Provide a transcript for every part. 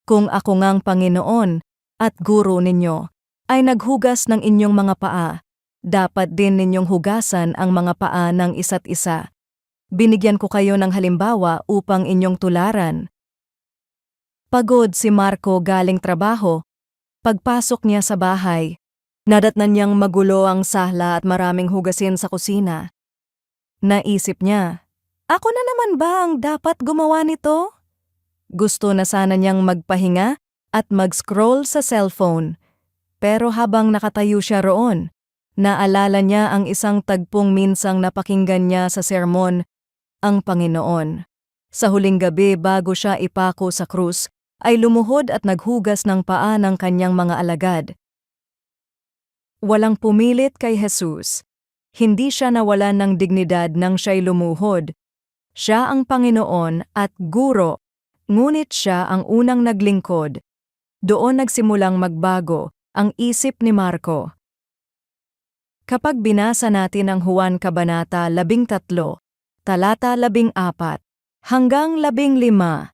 Kung ako ngang Panginoon at Guro ninyo ay naghugas ng inyong mga paa, dapat din ninyong hugasan ang mga paa ng isa't isa. Binigyan ko kayo ng halimbawa upang inyong tularan. Pagod si Marco galing trabaho. Pagpasok niya sa bahay, nadatnan niyang magulo ang sala at maraming hugasin sa kusina. Naisip niya, ako na naman ba ang dapat gumawa nito? Gusto na sana niyang magpahinga at mag-scroll sa cellphone. Pero habang nakatayo siya roon, naalala niya ang isang tagpong minsang napakinggan niya sa sermon, ang Panginoon. Sa huling gabi bago siya ipako sa krus, ay lumuhod at naghugas ng paa ng kanyang mga alagad. Walang pumilit kay Jesus. Hindi siya nawalan ng dignidad nang siya'y lumuhod. Siya ang Panginoon at Guro, ngunit siya ang unang naglingkod. Doon nagsimulang magbago ang isip ni Marco. Kapag binasa natin ang Juan Kabanata 13, talata 14 hanggang 15,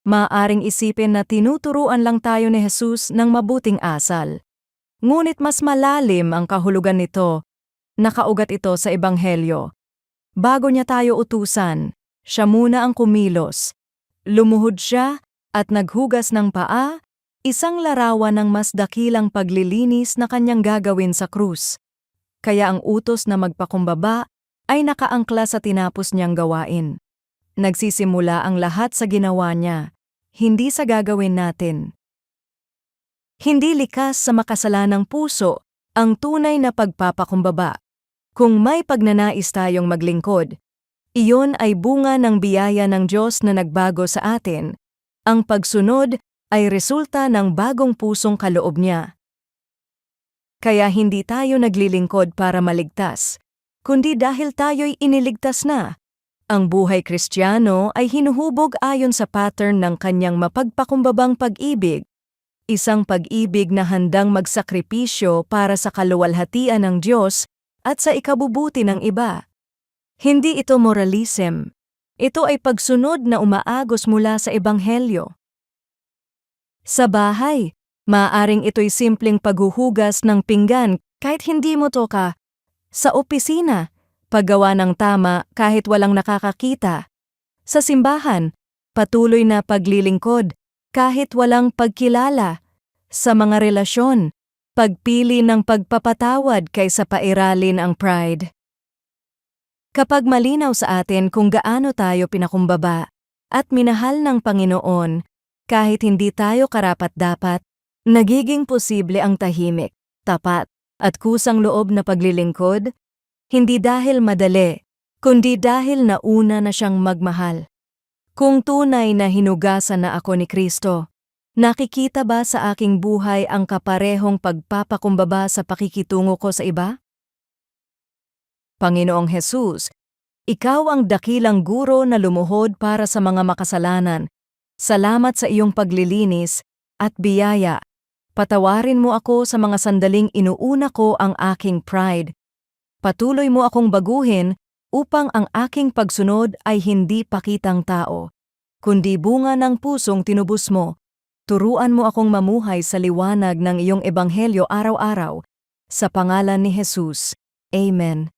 maaring isipin na tinuturuan lang tayo ni Jesus ng mabuting asal. Ngunit mas malalim ang kahulugan nito. Nakaugat ito sa Ebanghelyo. Bago niya tayo utusan, siya muna ang kumilos. Lumuhod siya at naghugas ng paa, isang larawan ng mas dakilang paglilinis na kanyang gagawin sa krus. Kaya ang utos na magpakumbaba ay nakaangkla sa tinapos niyang gawain. Nagsisimula ang lahat sa ginawa niya, hindi sa gagawin natin. Hindi likas sa makasalanang puso ang tunay na pagpapakumbaba. Kung may pagnanais tayong maglingkod, iyon ay bunga ng biyaya ng Diyos na nagbago sa atin. Ang pagsunod ay resulta ng bagong pusong kaloob niya. Kaya hindi tayo naglilingkod para maligtas, kundi dahil tayo'y iniligtas na. Ang buhay Kristiyano ay hinuhubog ayon sa pattern ng kanyang mapagpakumbabang pag-ibig, isang pag-ibig na handang magsakripisyo para sa kaluwalhatian ng Diyos at sa ikabubuti ng iba. Hindi ito moralism. Ito ay pagsunod na umaagos mula sa Ebanghelyo. Sa bahay, maaaring ito'y simpleng paghuhugas ng pinggan kahit hindi mo toka. Sa opisina, paggawa ng tama kahit walang nakakakita. Sa simbahan, patuloy na paglilingkod kahit walang pagkilala. Sa mga relasyon, pagpili ng pagpapatawad kaysa pairalin ang pride. Kapag malinaw sa atin kung gaano tayo pinakumbaba at minahal ng Panginoon, kahit hindi tayo karapat-dapat, nagiging posible ang tahimik, tapat, at kusang loob na paglilingkod, hindi dahil madali, kundi dahil nauna na siyang magmahal. Kung tunay na hinugasan na ako ni Kristo, nakikita ba sa aking buhay ang kaparehong pagpapakumbaba sa pakikitungo ko sa iba? Panginoong Jesus, Ikaw ang dakilang guro na lumuhod para sa mga makasalanan. Salamat sa iyong paglilinis at biyaya. Patawarin mo ako sa mga sandaling inuuna ko ang aking pride. Patuloy mo akong baguhin upang ang aking pagsunod ay hindi pakitang tao, kundi bunga ng pusong tinubos mo. Turuan mo akong mamuhay sa liwanag ng iyong ebanghelyo araw-araw. Sa pangalan ni Jesus. Amen.